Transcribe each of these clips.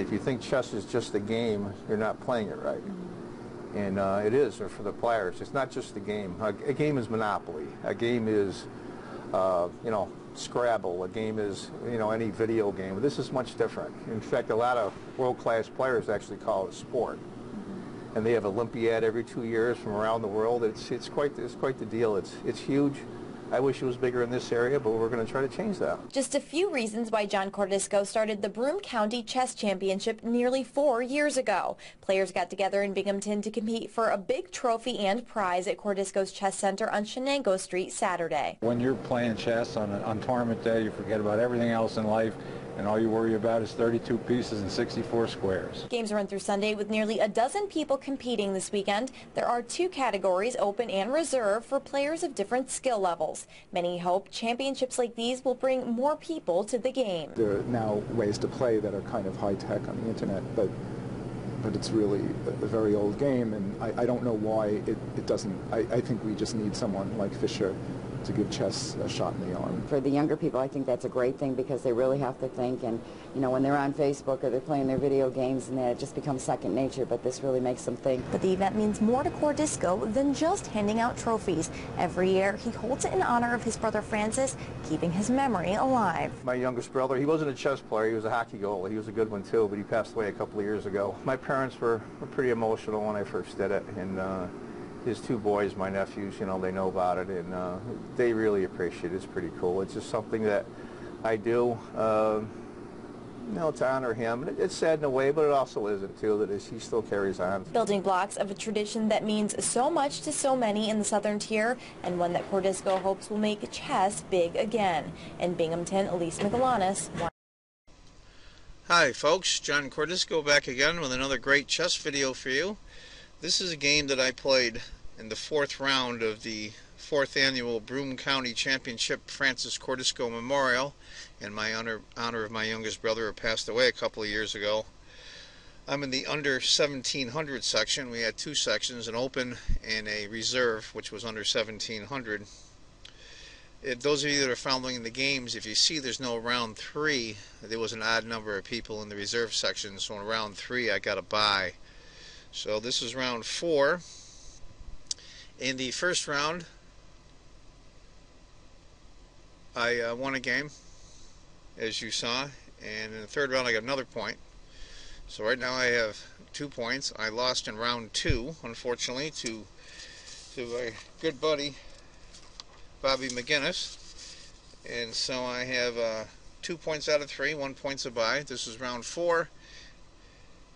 If you think chess is just a game, you're not playing it right. And it is for the players. It's not just a game. A game is Monopoly. A game is, you know, Scrabble. A game is, you know, any video game. This is much different. In fact, a lot of world-class players actually call it sport. And they have Olympiad every 2 years from around the world. It's quite the deal. It's huge. I wish it was bigger in this area, but we're going to try to change that. Just a few reasons why John Cordisco started the Broome County Chess Championship nearly 4 years ago. Players got together in Binghamton to compete for a big trophy and prize at Cordisco's Chess Center on Shenango Street Saturday. When you're playing chess on tournament day, you forget about everything else in life, and all you worry about is 32 pieces and 64 squares. Games run through Sunday with nearly a dozen people competing this weekend. There are 2 categories, open and reserve, for players of different skill levels. Many hope championships like these will bring more people to the game. There are now ways to play that are kind of high-tech on the internet, but it's really a very old game, and I don't know why it doesn't. I think we just need someone like Fisher to give chess a shot in the arm. For the younger people, I think that's a great thing because they really have to think, and you know, when they're on Facebook or they're playing their video games, and that it just becomes second nature, but this really makes them think. But the event means more to Cordisco than just handing out trophies. Every year, he holds it in honor of his brother Francis, keeping his memory alive. My youngest brother, he wasn't a chess player, he was a hockey goalie. He was a good one too, but he passed away a couple of years ago. My parents were pretty emotional when I first did it, and his 2 boys, my nephews, you know, they know about it, and they really appreciate it. It's pretty cool. It's just something that I do, you know, to honor him. It's sad in a way, but it also isn't, too, that he still carries on. Building blocks of a tradition that means so much to so many in the Southern Tier, and one that Cordisco hopes will make chess big again. In Binghamton, Elise Micalanis. Hi, folks. John Cordisco back again with another great chess video for you. This is a game that I played in the 4th round of the 4th Annual Broome County Championship Francis Cordisco Memorial, in my honor of my youngest brother who passed away a couple of years ago. I'm in the under 1700 section. We had 2 sections, an open and a reserve, which was under 1700. If those of you that are following the games, if you see there's no round 3, there was an odd number of people in the reserve section, so in round 3 I got a bye. So this is round 4. In the first round, I won a game, as you saw, and in the 3rd round I got another point. So right now I have 2 points. I lost in round 2, unfortunately, to a good buddy, Bobby McGinnis, and so I have 2 points out of 3, 1 point's a bye. This is round 4,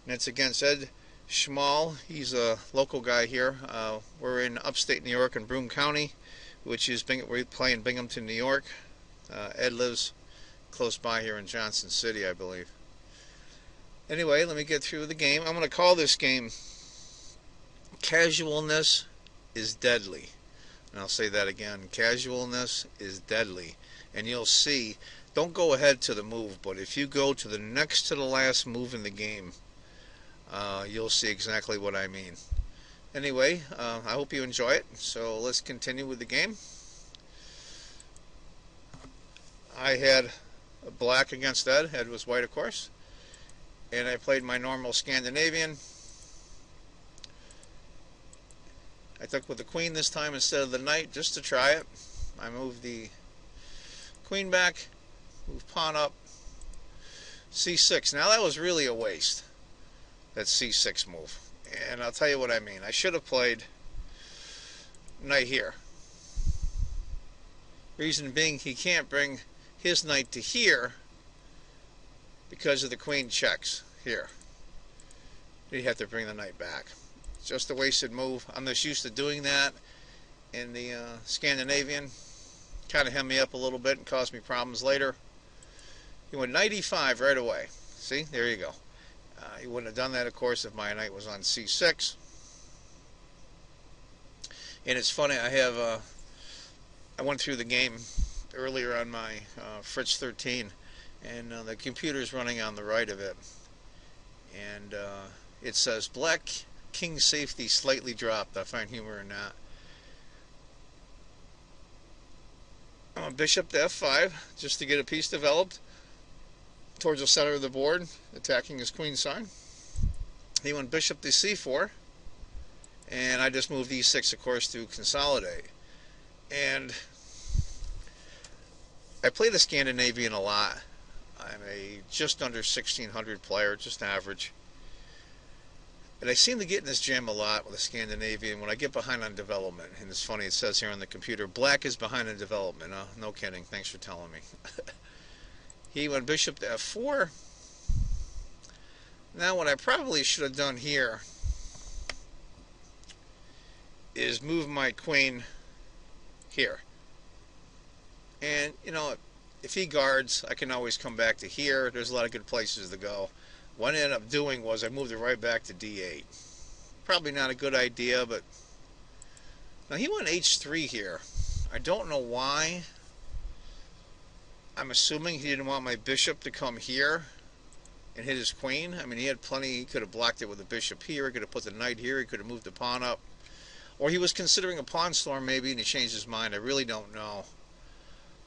and it's against Ed Schmal. He's a local guy here. We're in upstate New York in Broome County, which is we play in Binghamton, New York. Ed lives close by here in Johnson City, I believe. Anyway, let me get through the game. I'm going to call this game Casualness is Deadly. And I'll say that again. Casualness is deadly. And you'll see, don't go ahead to the move, but if you go to the next to the last move in the game, you'll see exactly what I mean. Anyway, I hope you enjoy it. So let's continue with the game. I had black against Ed. Ed was white, of course. And I played my normal Scandinavian. I took with the queen this time instead of the knight, just to try it. I moved the queen back, moved pawn up, c6. Now that was really a waste, that c6 move. And I'll tell you what I mean. I should have played knight here. Reason being, he can't bring his knight to here because of the queen checks here. He'd have to bring the knight back. It's just a wasted move. I'm just used to doing that in the Scandinavian. Kind of hemmed me up a little bit and caused me problems later. He went knight e5 right away. See, there you go. He wouldn't have done that, of course, if my knight was on c6. And it's funny, I went through the game earlier on my Fritz 13, and the computer's running on the right of it, and it says black king safety slightly dropped. I find humor in that. Bishop to f5 just to get a piece developed. towards the center of the board, attacking his queen side. He went bishop to c4, and I just moved e6, of course, to consolidate. And I play the Scandinavian a lot. I'm a just under 1600 player, just average. And I seem to get in this jam a lot with the Scandinavian when I get behind on development. And it's funny, it says here on the computer, black is behind in development. No kidding, thanks for telling me. He went bishop to f4. Now what I probably should have done here is move my queen here. And, you know, if he guards, I can always come back to here. There's a lot of good places to go. What I ended up doing was I moved it right back to d8. Probably not a good idea, but... Now he went h3 here. I don't know why. I'm assuming he didn't want my bishop to come here and hit his queen. I mean, he had plenty. He could have blocked it with a bishop here. He could have put the knight here. He could have moved the pawn up. Or he was considering a pawn storm maybe, and he changed his mind. I really don't know.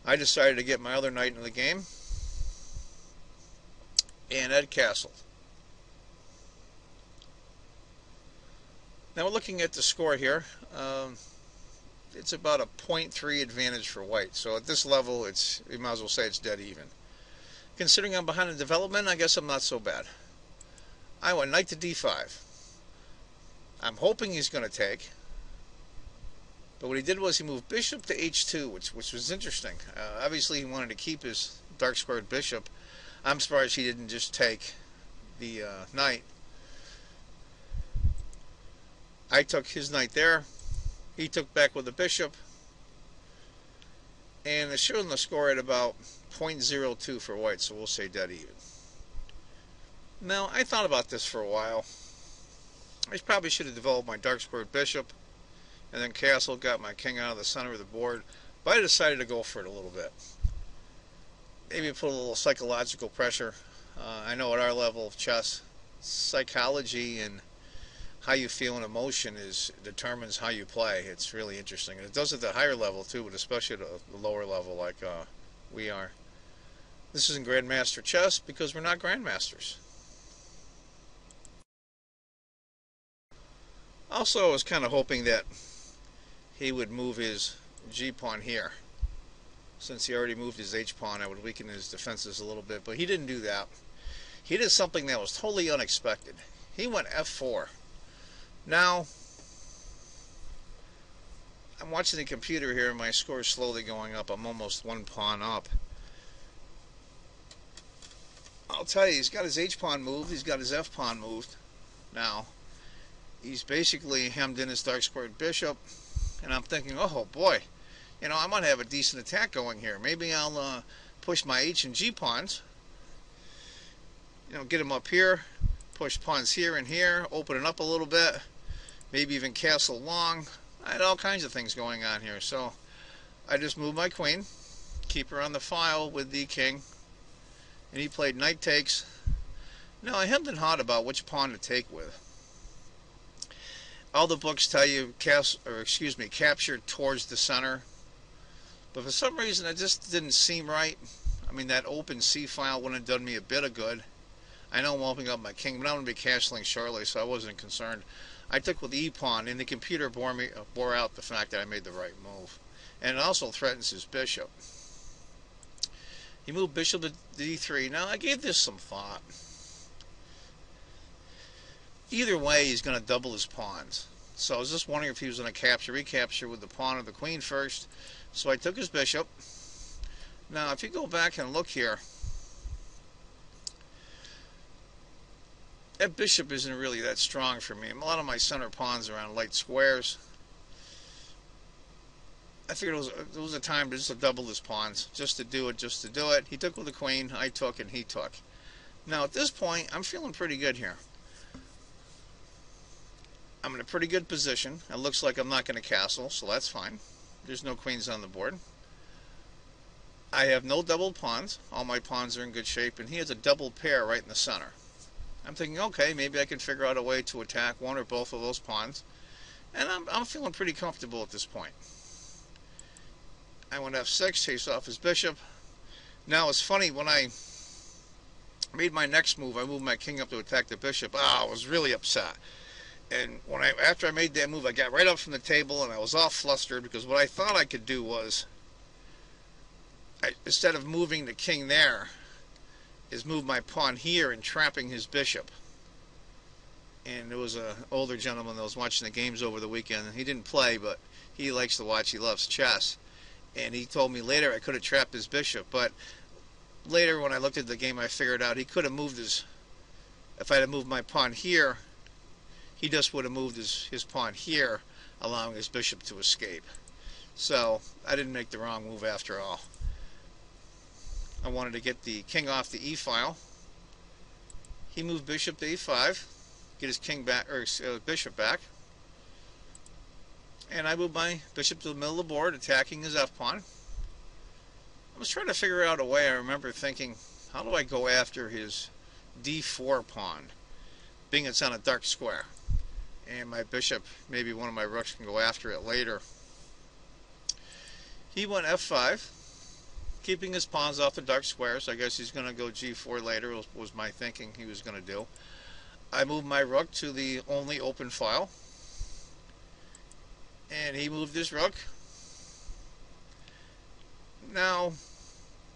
I decided to get my other knight in the game, and Ed castled. Now we're looking at the score here. It's about a 0.3 advantage for white. So at this level, you might as well say it's dead even. Considering I'm behind in development, I guess I'm not so bad. I went knight to d5. I'm hoping he's going to take. But what he did was he moved bishop to h2, which was interesting. Obviously, he wanted to keep his dark squared bishop. I'm surprised he didn't just take the knight. I took his knight there. He took back with the bishop. And it's showing the score at about 0.02 for white, so we'll say dead even. Now, I thought about this for a while. I probably should have developed my dark squared bishop and then castle, got my king out of the center of the board. But I decided to go for it a little bit. Maybe put a little psychological pressure. I know at our level of chess, psychology and how you feel in emotion determines how you play. It's really interesting. And it does at the higher level too, but especially at the lower level like we are. This isn't Grandmaster chess because we're not Grandmasters. Also, I was kind of hoping that he would move his g-pawn here. Since he already moved his h-pawn, I would weaken his defenses a little bit, but he didn't do that. He did something that was totally unexpected. He went f4. Now, I'm watching the computer here and my score is slowly going up. I'm almost one pawn up. I'll tell you, he's got his h-pawn moved, he's got his f-pawn moved. Now, he's basically hemmed in his dark squared bishop, and I'm thinking, oh boy, you know, I might have a decent attack going here. Maybe I'll push my h and g pawns, you know, get him up here, push pawns here and here, open it up a little bit, maybe even castle long. I had all kinds of things going on here, so I just moved my queen, keep her on the file with the king, and he played knight takes. Now, I hemmed and hawed about which pawn to take with. All the books tell you capture towards the center, but for some reason it just didn't seem right. I mean, that open C file wouldn't have done me a bit of good. I know I'm opening up my king, but I'm going to be castling shortly, so I wasn't concerned. I took with the e-pawn, and the computer bore out the fact that I made the right move. And it also threatens his bishop. He moved bishop to d3. Now, I gave this some thought. Either way, he's going to double his pawns. So I was just wondering if he was going to recapture with the pawn or the queen first. So I took his bishop. Now, if you go back and look here, that bishop isn't really that strong for me. A lot of my center pawns are on light squares. I figured it was a time to just double his pawns, just to do it. He took with the queen, I took, and he took. Now, at this point, I'm feeling pretty good here. I'm in a pretty good position. It looks like I'm not going to castle, so that's fine. There's no queens on the board. I have no double pawns. All my pawns are in good shape, and he has a double pair right in the center. I'm thinking, okay, maybe I can figure out a way to attack one or both of those pawns. And I'm feeling pretty comfortable at this point. I went f6, chase off his bishop. Now, it's funny, when I Made my next move. I moved my king up to attack the bishop. I was really upset. And after I made that move, I got right up from the table and I was all flustered, because what I thought I could do was, instead of moving the king there, is move my pawn here and trapping his bishop. And there was an older gentleman that was watching the games over the weekend. He didn't play, but he likes to watch. He loves chess. And he told me later I could have trapped his bishop. But later when I looked at the game, I figured out he could have moved his... If I had moved my pawn here, he just would have moved his pawn here, allowing his bishop to escape. So I didn't make the wrong move after all. I wanted to get the king off the e-file. He moved bishop to e5, get his king back, or bishop back. And I moved my bishop to the middle of the board, attacking his f-pawn. I was trying to figure out a way. I remember thinking, how do I go after his d4 pawn, being it's on a dark square? And my bishop, maybe one of my rooks, can go after it later. He went f5, keeping his pawns off the dark square, so I guess he's going to go g4 later, was my thinking he was going to do. I moved my rook to the only open file, and he moved his rook. Now,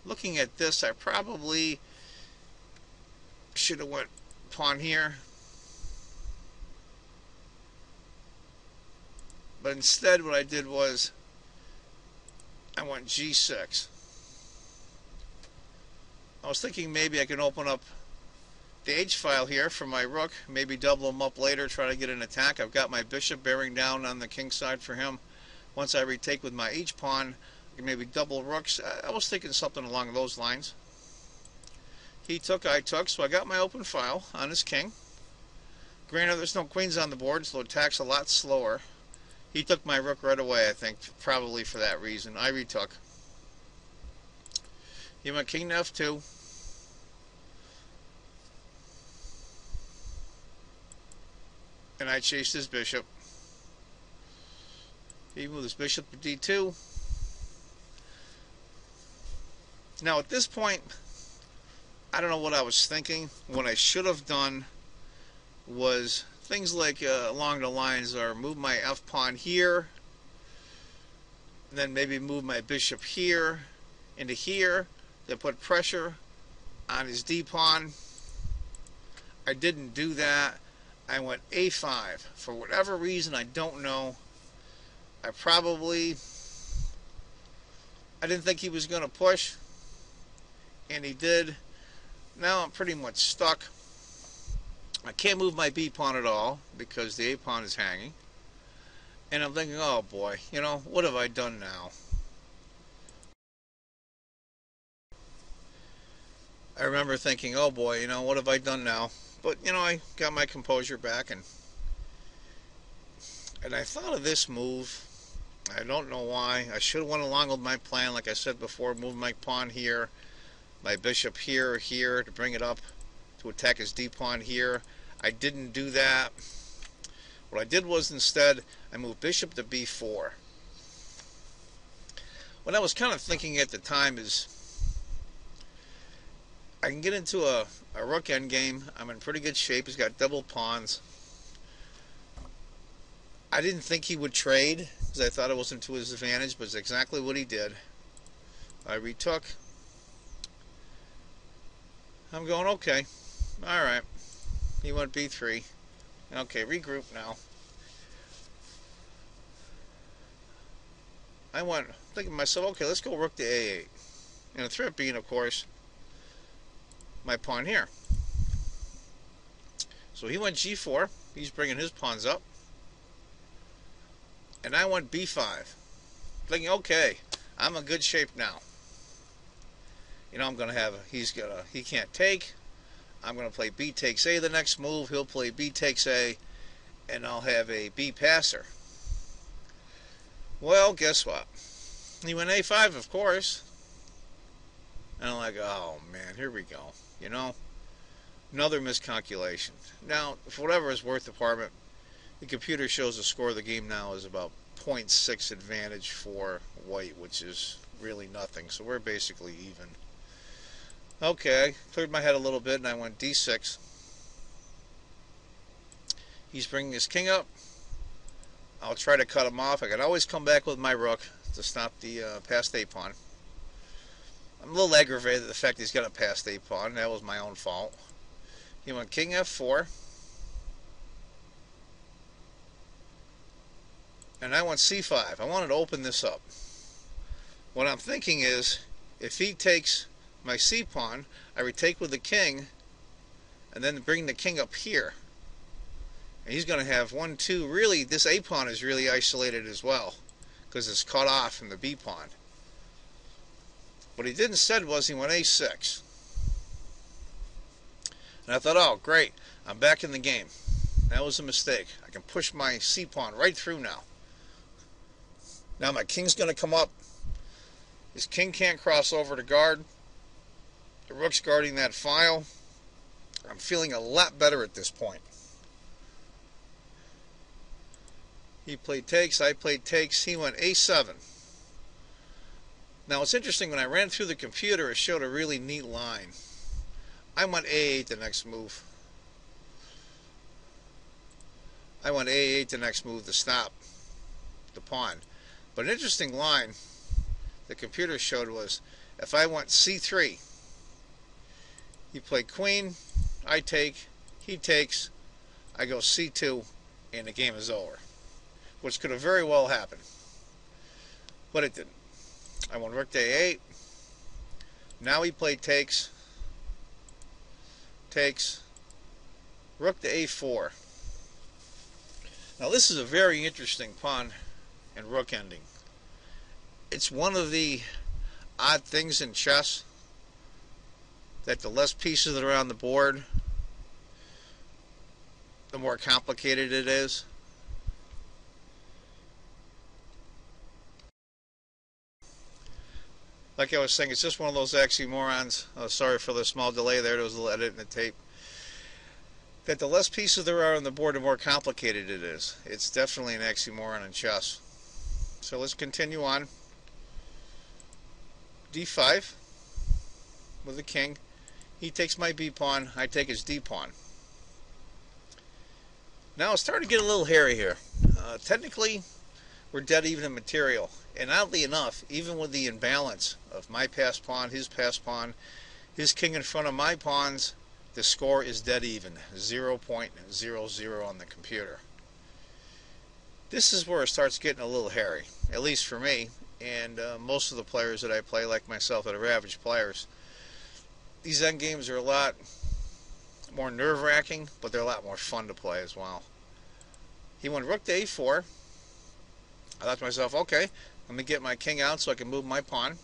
looking at this, I probably should have went pawn here, but instead what I did was I went g6. I was thinking maybe I can open up the H file here for my rook, maybe double him up later, try to get an attack. I've got my bishop bearing down on the king side for him. Once I retake with my H pawn, I can maybe double rooks. I was thinking something along those lines. He took, I took, so I got my open file on his king. Granted, there's no queens on the board, so attack's a lot slower. He took my rook right away, I think, probably for that reason. I retook. He went king to f2. And I chased his bishop. He moved his bishop to d2. Now at this point, I don't know what I was thinking. What I should have done was things like along the lines are move my f pawn here, and then maybe move my bishop here into here to put pressure on his d pawn. I didn't do that. I went a5 for whatever reason. I don't know. I didn't think he was going to push, and he did. Now I'm pretty much stuck. I can't move my b pawn at all because the a pawn is hanging, and I'm thinking, oh boy, you know, what have I done now? I remember thinking, oh boy, you know, what have I done now? But, you know, I got my composure back, and I thought of this move. I don't know why. I should have went along with my plan, like I said before, move my pawn here, my bishop here or here to bring it up to attack his d pawn here. I didn't do that. What I did was instead, I moved bishop to b4. What I was kind of thinking at the time is, I can get into a rook endgame. I'm in pretty good shape. He's got double pawns. I didn't think he would trade because I thought it wasn't to his advantage, but it's exactly what he did. I retook. I'm going, okay. Alright. He went b3. Okay, regroup now. I went thinking to myself, okay, let's go rook to a8. And the threat being, of course, my pawn here. So he went g4. He's bringing his pawns up. And I went b5. Thinking, okay, I'm in good shape now. You know, I'm going to have, he can't take. I'm going to play b takes a the next move. He'll play b takes a, and I'll have a b passer. Well, guess what? He went a5, of course. And I'm like, oh man, here we go. You know, another miscalculation. Now, for whatever it's worth, department, the computer shows the score of the game now is about 0.6 advantage for white, which is really nothing. So we're basically even. Okay, I cleared my head a little bit and I went d6. He's bringing his king up. I'll try to cut him off. I can always come back with my rook to stop the passed a pawn. I'm a little aggravated at the fact he's got a passed a pawn. That was my own fault. He went king f4. And I went c5. I wanted to open this up. What I'm thinking is, if he takes my c pawn, I retake with the king, and then bring the king up here. And he's going to have 1, 2. Really, this a pawn is really isolated as well, because it's cut off from the b pawn. What he did instead was he went a6. And I thought, oh, great, I'm back in the game. That was a mistake. I can push my c pawn right through now. Now my king's going to come up. His king can't cross over to guard. The rook's guarding that file. I'm feeling a lot better at this point. He played takes, I played takes. He went a7. Now it's interesting, when I ran through the computer, it showed a really neat line. I went a8 the next move. I went a8 the next move to stop the pawn. But an interesting line the computer showed was, if I went c3, he played queen, I take, he takes, I go c2, and the game is over. Which could have very well happened. But it didn't. I went rook to a8. Now he played takes, takes, rook to a4. Now this is a very interesting pawn and rook ending. It's one of the odd things in chess that the less pieces that are on the board, the more complicated it is. Like I was saying, it's just one of those oxymorons. Sorry for the small delay there. There was a little edit in the tape. That the less pieces there are on the board, the more complicated it is. It's definitely an oxymoron in chess. So let's continue on. d5 with the king. He takes my b pawn. I take his d pawn. Now it's starting to get a little hairy here. Technically, we're dead even in material. And oddly enough, even with the imbalance of my passed pawn, his his king in front of my pawns, the score is dead even. 0.00 on the computer. This is where it starts getting a little hairy, at least for me, and most of the players that I play, like myself, that are average players. These end games are a lot more nerve-wracking, but they're a lot more fun to play as well. He went rook to a4. I thought to myself, okay, let me get my king out so I can move my pawn.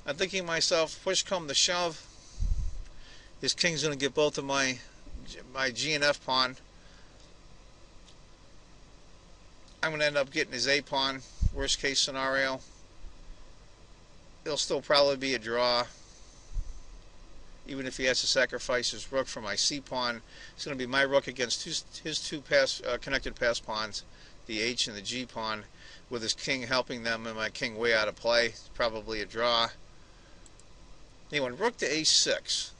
I'm thinking to myself, push come to shove, his king's going to get both of my g and f pawn. I'm going to end up getting his a pawn, worst case scenario. It'll still probably be a draw. Even if he has to sacrifice his rook for my c pawn, it's going to be my rook against his two connected pass pawns, the h and the g pawn, with his king helping them and my king way out of play. It's probably a draw. He went rook to a6.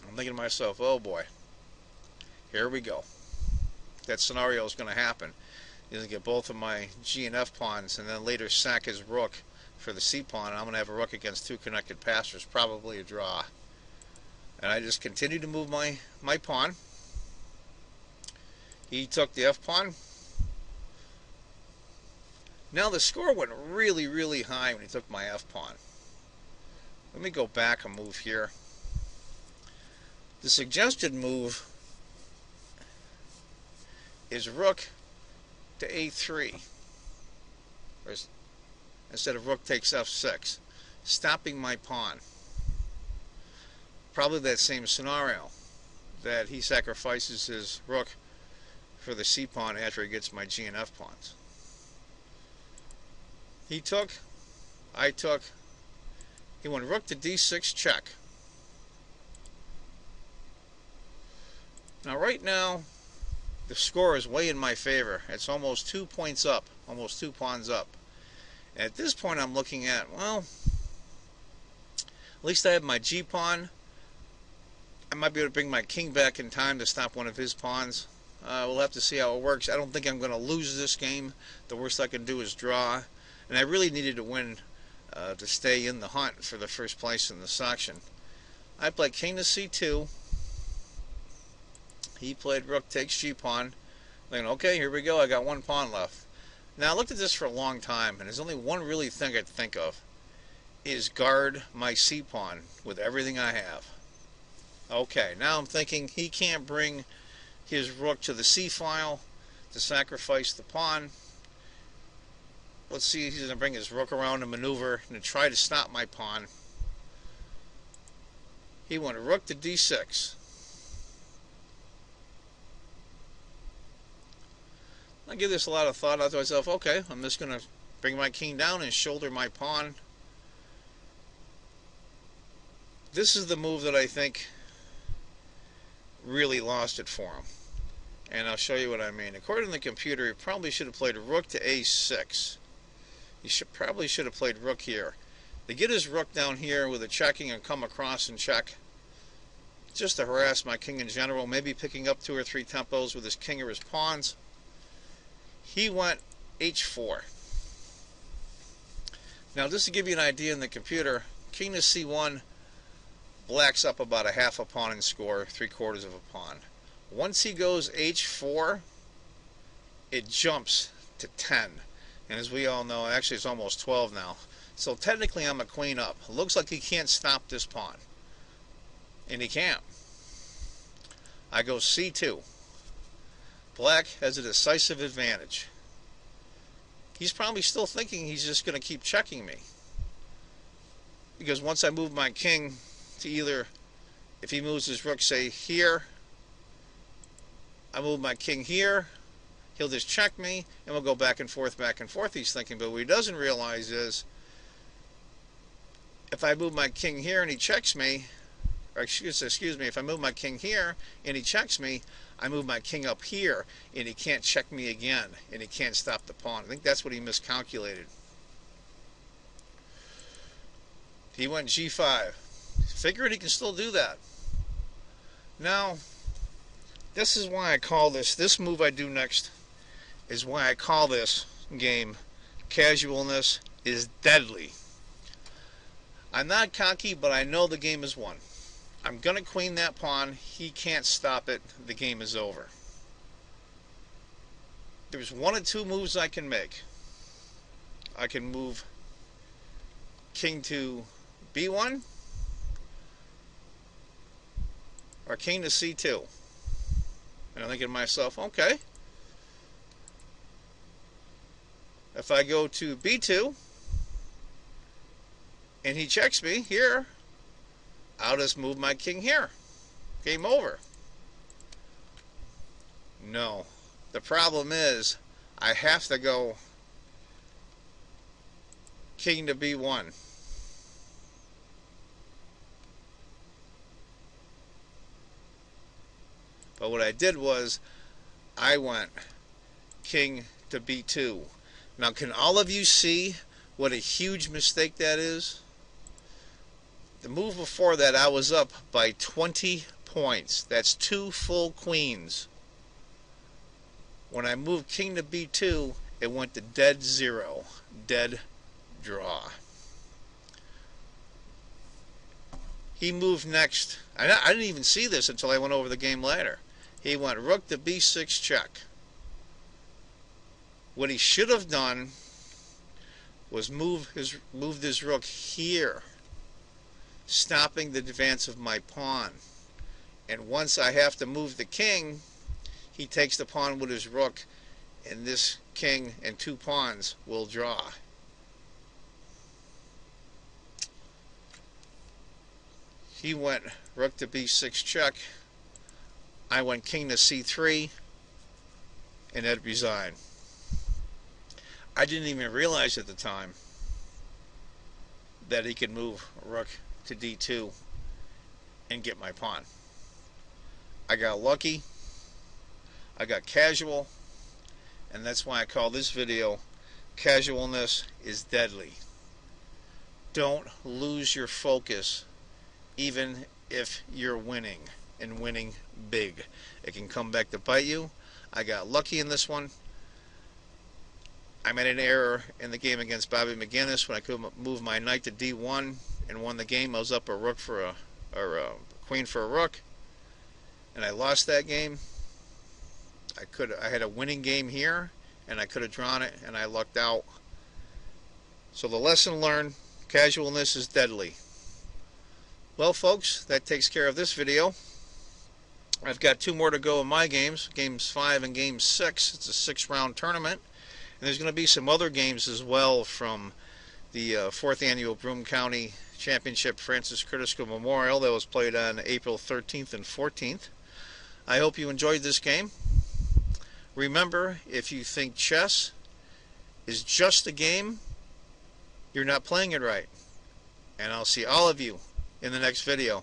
I'm thinking to myself, oh boy, here we go. That scenario is going to happen. He's going to get both of my g and f pawns and then later sack his rook for the c pawn, and I'm going to have a rook against two connected passers, probably a draw. And I just continued to move my pawn. He took the f pawn. Now the score went really, really high when he took my f pawn. Let me go back a move here. The suggested move is rook to a3, instead of rook takes f6, stopping my pawn. Probably that same scenario, that he sacrifices his rook for the c pawn after he gets my g and f pawns. He took, I took, he went rook to d6 check. Now right now, the score is way in my favor. It's almost 2 points up, almost 2 pawns up. And at this point I'm looking at, well, At least I have my G pawn. I might be able to bring my king back in time to stop one of his pawns. We'll have to see how it works. I don't think I'm going to lose this game. The worst I can do is draw. And I really needed to win to stay in the hunt for the first place in the section. I played king to c2. He played rook takes g-pawn. Thinking, okay, here we go. I got one pawn left. Now I looked at this for a long time, and there's only one really thing I could think of, is guard my c-pawn with everything I have. Okay, now I'm thinking he can't bring his rook to the c-file to sacrifice the pawn. Let's see if he's going to bring his rook around and maneuver and to try to stop my pawn. He went rook to d6. I give this a lot of thought. I thought to myself, okay, I'm just going to bring my king down and shoulder my pawn. This is the move that I think really lost it for him. And I'll show you what I mean. According to the computer, he probably should have played rook to a6. He probably should have played rook here. To get his rook down here with a checking and come across and check, just to harass my king in general, maybe picking up 2 or 3 tempos with his king or his pawns. He went h4. Now, just to give you an idea in the computer, king to c1 blacks up about a half a pawn in score, 3/4 of a pawn. Once he goes h4, it jumps to 10. And as we all know, actually it's almost 12 now. So technically I'm a queen up. Looks like he can't stop this pawn. And he can't. I go c2. Black has a decisive advantage. He's probably still thinking he's just going to keep checking me. Because once I move my king to either, if he moves his rook, say here, I move my king here, he'll just check me, and we'll go back and forth, he's thinking. But what he doesn't realize is, if I move my king here and he checks me, or excuse me, if I move my king here and he checks me, I move my king up here, and he can't check me again, and he can't stop the pawn. I think that's what he miscalculated. He went g5. Figuring he can still do that. Now, this is why I call this move I do next, is why I call this game Casualness is Deadly. I'm not cocky, but I know the game is won. I'm going to queen that pawn. He can't stop it. The game is over. There's 1 or 2 moves I can make. I can move king to b1 or king to c2. And I'm thinking to myself, okay, if I go to b2 and he checks me here, I'll just move my king here. Game over. No. The problem is, I have to go king to b1. But what I did was, I went king to b2. Now, can all of you see what a huge mistake that is? The move before that, I was up by 20 points. That's 2 full queens. When I moved king to b2, it went to dead 0. Dead draw. He moved next. I didn't even see this until I went over the game later. He went rook to b6 check. What he should have done was moved his rook here, stopping the advance of my pawn. And once I have to move the king, he takes the pawn with his rook, and this king and 2 pawns will draw. He went rook to b6 check. I went king to c3, and Ed resigned. I didn't even realize at the time that he could move rook to d2 and get my pawn. I got lucky, I got casual, and that's why I call this video Casualness is Deadly. Don't lose your focus even if you're winning, and winning big. It can come back to bite you. I got lucky in this one. I made an error in the game against Bobby McGinnis when I could move my knight to d1 and won the game. I was up a rook for a queen for a rook, and I lost that game. I had a winning game here, and I could have drawn it, and I lucked out. So the lesson learned: casualness is deadly. Well, folks, that takes care of this video. I've got 2 more to go in my games, games 5 and game 6. It's a 6-round tournament. And there's going to be some other games as well from the 4th Annual Broome County Championship Francis Cordisco Memorial that was played on April 13th and 14th. I hope you enjoyed this game. Remember, if you think chess is just a game, you're not playing it right. And I'll see all of you in the next video.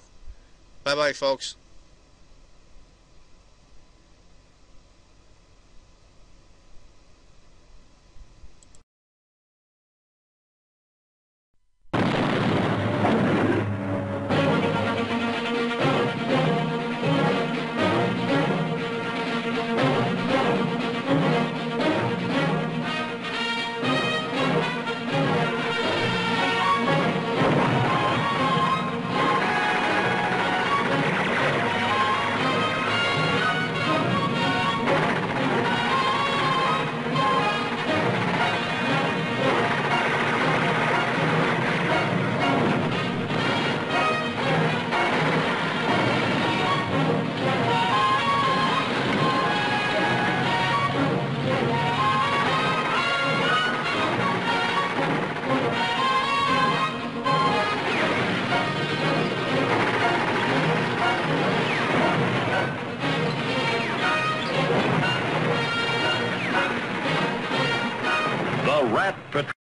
Bye-bye, folks. Rat Patrol.